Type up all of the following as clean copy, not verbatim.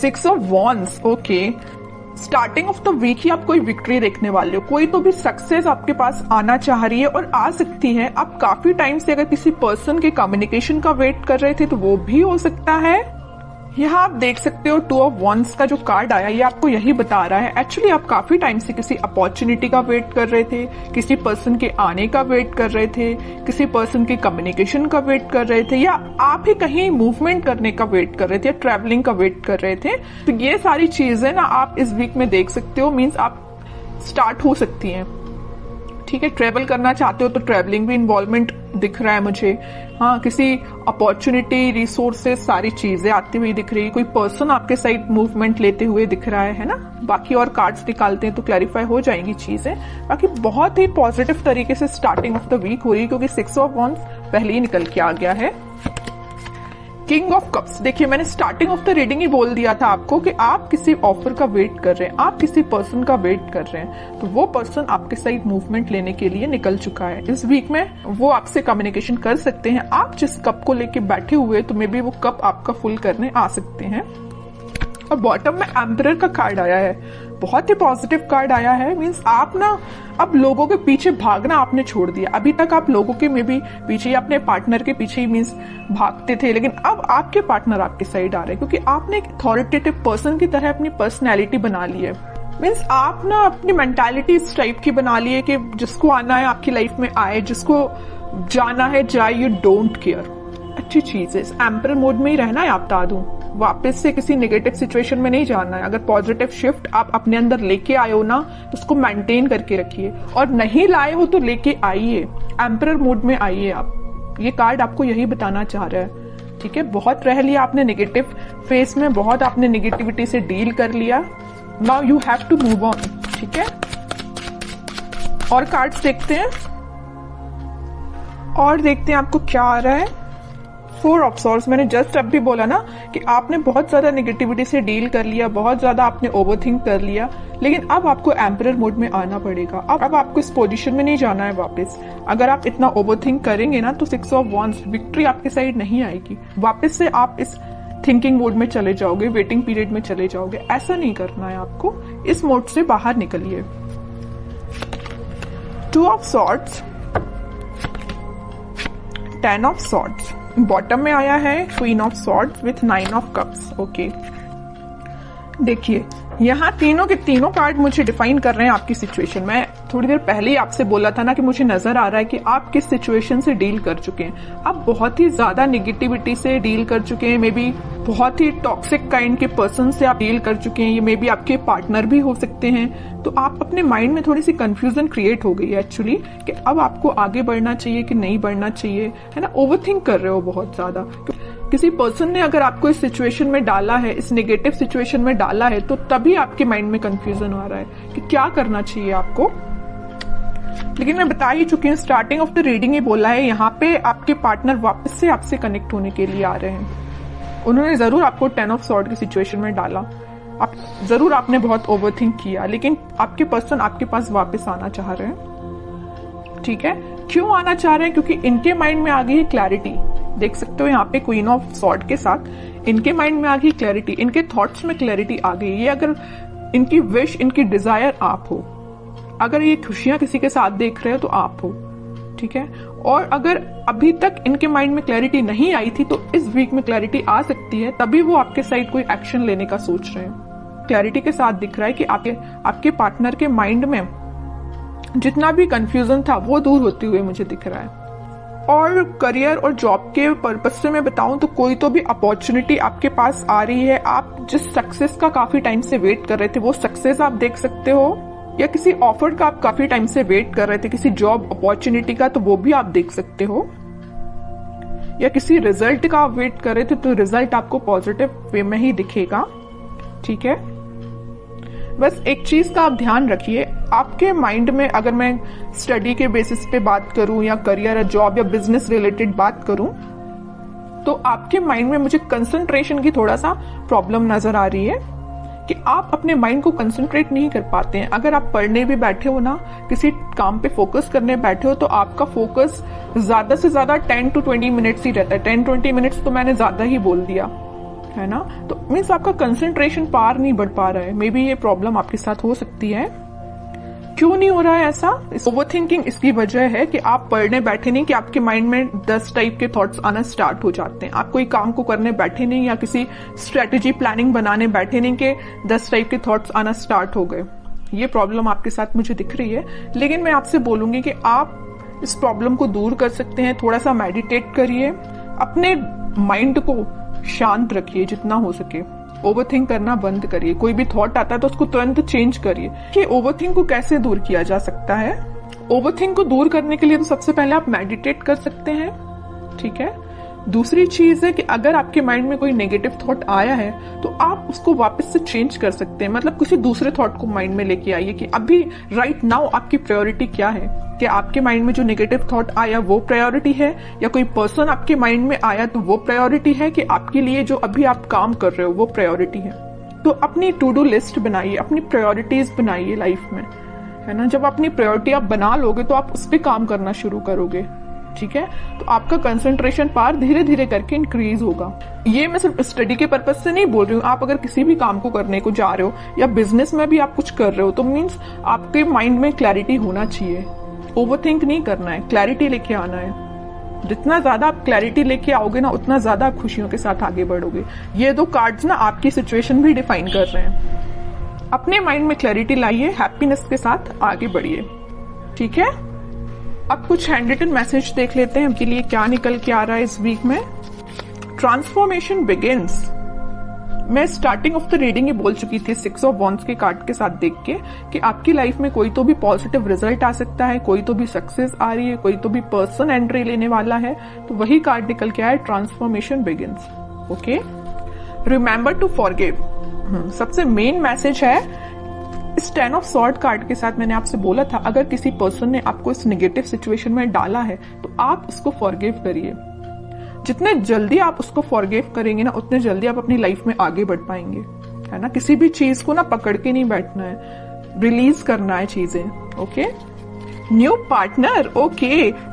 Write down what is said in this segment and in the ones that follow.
6 of wands, okay. Starting of the week ही आप कोई विक्ट्री देखने वाले हो, कोई तो भी सक्सेस आपके पास आना चाह रही है और आ सकती है। आप काफी टाइम से अगर किसी पर्सन के कम्युनिकेशन का वेट कर रहे थे तो वो भी हो सकता है। यहाँ आप देख सकते हो 2 ऑफ वॉन्ड्स का जो कार्ड आया ये आपको यही बता रहा है एक्चुअली आप काफी टाइम से किसी अपॉर्चुनिटी का वेट कर रहे थे, किसी पर्सन के आने का वेट कर रहे थे, किसी पर्सन के कम्युनिकेशन का वेट कर रहे थे, या आप ही कहीं मूवमेंट करने का वेट कर रहे थे या ट्रैवलिंग का वेट कर रहे थे। तो ये सारी चीजें ना आप इस वीक में देख सकते हो, मीन्स आप स्टार्ट हो सकती हैं। ठीक है, ट्रेवल करना चाहते हो तो ट्रेवलिंग भी इन्वॉल्वमेंट दिख रहा है मुझे। हाँ, किसी अपॉर्चुनिटी, रिसोर्सेज, सारी चीजें आती हुई दिख रही है। कोई पर्सन आपके साइड मूवमेंट लेते हुए दिख रहा है ना। बाकी और कार्ड्स निकालते हैं तो क्लैरिफाई हो जाएंगी चीजें। बाकी बहुत ही पॉजिटिव तरीके से स्टार्टिंग ऑफ द वीक हो रही है क्योंकि 6 ऑफ वॉन्ड्स पहले ही निकल के आ गया है। किंग ऑफ कप्स, देखिए मैंने स्टार्टिंग ऑफ द रीडिंग ही बोल दिया था आपको कि आप किसी ऑफर का वेट कर रहे हैं, आप किसी पर्सन का वेट कर रहे हैं, तो वो पर्सन आपके साइड मूवमेंट लेने के लिए निकल चुका है। इस वीक में वो आपसे कम्युनिकेशन कर सकते हैं। आप जिस कप को लेके बैठे हुए तो मे बी वो कप आपका फुल करने आ सकते हैं। और बॉटम में एम्परर का कार्ड आया है, बहुत ही पॉजिटिव कार्ड आया है। मीन्स आप ना अब लोगों के पीछे भागना आपने छोड़ दिया। अभी तक आप लोगों के में भी पीछे ही, अपने पार्टनर के पीछे ही मीन्स भागते थे, लेकिन अब आपके पार्टनर आपके साइड आ रहे हैं क्योंकि आपने एक अथॉरिटेटिव पर्सन की तरह अपनी पर्सनैलिटी बना ली है। मीन्स आप ना अपनी मेंटालिटी इस टाइप की बना ली है कि जिसको आना है आपकी लाइफ में आए, जिसको जाना है जाए, यू डोंट केयर। अच्छी चीज है, एम्परर मोड में ही रहना है। आप बता दूं, वापस से किसी नेगेटिव सिचुएशन में नहीं जाना है। अगर पॉजिटिव शिफ्ट आप अपने अंदर लेके आए हो ना तो उसको मेंटेन करके रखिए, और नहीं लाए हो तो लेके आइए, एम्परर मोड में आइए आप। ये कार्ड आपको यही बताना चाह रहा है। ठीक है, बहुत रह लिया आपने नेगेटिव फेस में, बहुत आपने नेगेटिविटी से डील कर लिया। Now you have to move on. ठीक है, और कार्ड्स देखते हैं और देखते हैं आपको क्या आ रहा है। 4 ऑफ सॉर्ड्स, मैंने जस्ट अब भी बोला ना कि आपने बहुत ज्यादा नेगेटिविटी से डील कर लिया, बहुत ज्यादा आपने ओवरथिंक कर लिया, लेकिन अब आपको एम्परर मोड में आना पड़ेगा। अब आपको इस पोजीशन में नहीं जाना है वापस। अगर आप इतना ओवरथिंक करेंगे ना तो 6 ऑफ वॉन्ड्स, विक्ट्री आपके साइड नहीं आएगी। वापस से आप इस थिंकिंग मोड में चले जाओगे, वेटिंग पीरियड में चले जाओगे। ऐसा नहीं करना है आपको, इस मोड से बाहर निकलिए। 2 of swords, 10 of swords, bottom में आया है queen of swords with 9 of cups. Okay, देखिए यहाँ तीनों के तीनों कार्ड मुझे डिफाइन कर रहे हैं आपकी सिचुएशन। मैं थोड़ी देर पहले ही आपसे बोला था ना कि मुझे नजर आ रहा है कि आप किस सिचुएशन से डील कर चुके हैं। आप बहुत ही ज्यादा नेगेटिविटी से डील कर चुके हैं, मे बी बहुत ही टॉक्सिक काइंड के पर्सन से आप डील कर चुके हैं। ये मे बी आपके पार्टनर भी हो सकते हैं। तो आप अपने माइंड में थोड़ी सी कंफ्यूजन क्रिएट हो गई है एक्चुअली कि अब आपको आगे बढ़ना चाहिए कि नहीं बढ़ना चाहिए, है ना। ओवरथिंक कर रहे हो बहुत ज्यादा। किसी पर्सन ने अगर आपको इस सिचुएशन में डाला है, इस नेगेटिव सिचुएशन में डाला है, तो तभी आपके माइंड में कंफ्यूजन आ रहा है कि क्या करना चाहिए आपको। लेकिन मैं बता ही चुकी हूँ, स्टार्टिंग ऑफ द रीडिंग ही बोला है, यहाँ पे आपके पार्टनर वापस से आपसे कनेक्ट होने के लिए आ रहे हैं। उन्होंने जरूर आपको 10 ऑफ सॉर्ड की सिचुएशन में डाला, आप जरूर आपने बहुत ओवरथिंक किया, लेकिन आपके पर्सन आपके पास वापस आना चाह रहे हैं। ठीक है, क्यों आना चाह रहे हैं? क्योंकि इनके माइंड में आ गई है क्लैरिटी। देख सकते हो यहाँ पे क्वीन ऑफ सॉर्ड के साथ इनके माइंड में आ गई क्लैरिटी, इनके थॉट्स में क्लैरिटी आ गई। ये अगर इनकी विश, इनकी डिजायर आप हो, अगर ये खुशियां किसी के साथ देख रहे हो तो आप हो। ठीक है, और अगर अभी तक इनके माइंड में क्लैरिटी नहीं आई थी तो इस वीक में क्लैरिटी आ सकती है, तभी वो आपके साइड कोई एक्शन लेने का सोच रहे हैं। क्लैरिटी के साथ दिख रहा है कि आपके पार्टनर के माइंड में जितना भी कंफ्यूजन था वो दूर होते हुए मुझे दिख रहा है। और करियर और जॉब के पर्पज से मैं बताऊं तो कोई तो भी अपॉर्चुनिटी आपके पास आ रही है। आप जिस सक्सेस का काफी टाइम से वेट कर रहे थे वो सक्सेस आप देख सकते हो, या किसी ऑफर का आप काफी टाइम से वेट कर रहे थे, किसी जॉब अपॉर्चुनिटी का, तो वो भी आप देख सकते हो। या किसी रिजल्ट का आप वेट कर रहे थे तो रिजल्ट आपको पॉजिटिव वे में ही दिखेगा। ठीक है, बस एक चीज का आप ध्यान रखिए, आपके माइंड में, अगर मैं स्टडी के बेसिस पे बात करूं या करियर या जॉब या बिजनेस रिलेटेड बात करूं, तो आपके माइंड में मुझे कंसंट्रेशन की थोड़ा सा प्रॉब्लम नजर आ रही है कि आप अपने माइंड को कंसंट्रेट नहीं कर पाते हैं। अगर आप पढ़ने भी बैठे हो ना, किसी काम पे फोकस करने बैठे हो, तो आपका फोकस ज्यादा से ज्यादा 10 to 20 मिनट्स ही रहता है। 10-20 मिनट्स तो मैंने ज्यादा ही बोल दिया। है ना। तो मीन्स आपका कंसंट्रेशन पार नहीं बढ़ पा रहा है, मे बी ये प्रॉब्लम आपके साथ हो सकती है। क्यों नहीं हो रहा है ऐसा? ओवरथिंकिंग इसकी वजह है कि आप पढ़ने बैठे नहीं कि आपके माइंड में 10 टाइप के थॉट्स आना स्टार्ट हो जाते हैं। आप कोई काम को करने बैठे नहीं या किसी स्ट्रेटेजी प्लानिंग बनाने बैठे नहीं कि 10 टाइप के थॉट्स आना स्टार्ट हो गए। ये प्रॉब्लम आपके साथ मुझे दिख रही है, लेकिन मैं आपसे बोलूंगी कि आप इस प्रॉब्लम को दूर कर सकते हैं। थोड़ा सा मेडिटेट करिए, अपने माइंड को शांत रखिए जितना हो सके, ओवरथिंक करना बंद करिए। कोई भी थॉट आता है तो उसको तुरंत चेंज करिए। कि ओवरथिंक को कैसे दूर किया जा सकता है? ओवरथिंक को दूर करने के लिए तो सबसे पहले आप मेडिटेट कर सकते हैं, ठीक है। दूसरी चीज है कि अगर आपके माइंड में कोई नेगेटिव थॉट आया है तो आप उसको वापस से चेंज कर सकते हैं। मतलब किसी दूसरे थॉट को माइंड में लेके आइए कि अभी राइट नाउ आपकी प्रायोरिटी क्या है। कि आपके माइंड में जो नेगेटिव थॉट आया वो प्रायोरिटी है, या कोई पर्सन आपके माइंड में आया तो वो प्रायोरिटी है, कि आपके लिए जो अभी आप काम कर रहे हो वो प्रायोरिटी है। तो अपनी टू डू लिस्ट बनाइए, अपनी प्रायोरिटीज बनाइए लाइफ में, है ना। जब अपनी प्रायोरिटी आप बना लोगे तो आप उस पर काम करना शुरू करोगे, ठीक है। तो आपका कंसंट्रेशन पावर धीरे धीरे करके इंक्रीज होगा। ये मैं सिर्फ स्टडी के पर्पज से नहीं बोल रही हूँ। आप अगर किसी भी काम को करने को जा रहे हो या बिजनेस में भी आप कुछ कर रहे हो तो मीन्स आपके माइंड में क्लैरिटी होना चाहिए। ओवरथिंक नहीं करना है, क्लैरिटी लेके आना है। जितना ज्यादा आप क्लैरिटी लेके आओगे ना उतना ज्यादा आप खुशियों के साथ आगे बढ़ोगे। ये 2 कार्ड्स ना आपकी सिचुएशन भी डिफाइन कर रहे हैं। अपने माइंड में क्लैरिटी लाइए, हैप्पीनेस के साथ आगे बढ़िए, ठीक है। अब कुछ हैंड रिटन मैसेज देख लेते हैं उनके लिए क्या निकल के आ रहा है इस वीक में। Transformation begins. मैं स्टार्टिंग ऑफ द रीडिंग ही बोल चुकी थी 6 ऑफ वॉन्ड्स के कार्ड के साथ देख के कि आपकी लाइफ में कोई तो भी पॉजिटिव रिजल्ट आ सकता है, कोई तो भी सक्सेस आ रही है, कोई तो भी पर्सन एंट्री लेने वाला है। तो वही कार्ड निकल के आया, transformation begins. Okay, remember to forgive. सबसे मेन मैसेज है इस 10 ऑफ सॉर्ड कार्ड के साथ। मैंने आपसे बोला था अगर किसी पर्सन ने आपको इस नेगेटिव सिचुएशन में डाला है तो आप उसको फॉरगिव करिए। जितने जल्दी आप उसको फॉरगिव करेंगे ना उतने जल्दी आप अपनी लाइफ में आगे बढ़ पाएंगे, है ना। किसी भी चीज को ना पकड़ के नहीं बैठना है, रिलीज करना है चीजें। Okay, new partner. ओके,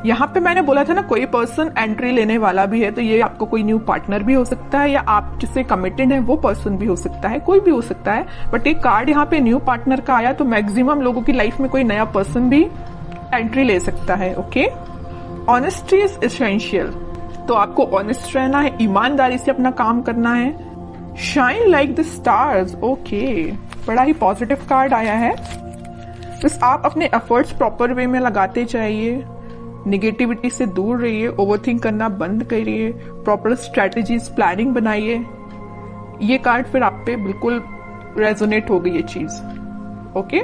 यहाँ पे मैंने बोला था ना कोई पर्सन एंट्री लेने वाला भी है, तो ये आपको कोई न्यू पार्टनर भी हो सकता है, या आप जिससे कमिटेड है वो पर्सन भी हो सकता है, कोई भी हो सकता है। बट एक कार्ड यहाँ पे न्यू पार्टनर का आया तो मैक्सिमम लोगों की लाइफ में कोई नया पर्सन भी एंट्री ले सकता है। Okay, honesty is essential. तो आपको ऑनेस्ट रहना है, ईमानदारी से अपना काम करना है। Shine like the stars. Okay, बड़ा ही पॉजिटिव कार्ड आया है। बस आप अपने एफर्ट्स प्रॉपर वे में लगाते जाइए, निगेटिविटी से दूर रहिए, ओवरथिंक करना बंद करिए, प्रॉपर स्ट्रेटेजीज प्लानिंग बनाइए। ये कार्ड फिर आप पे बिल्कुल रेजोनेट हो गई ये चीज। ओके।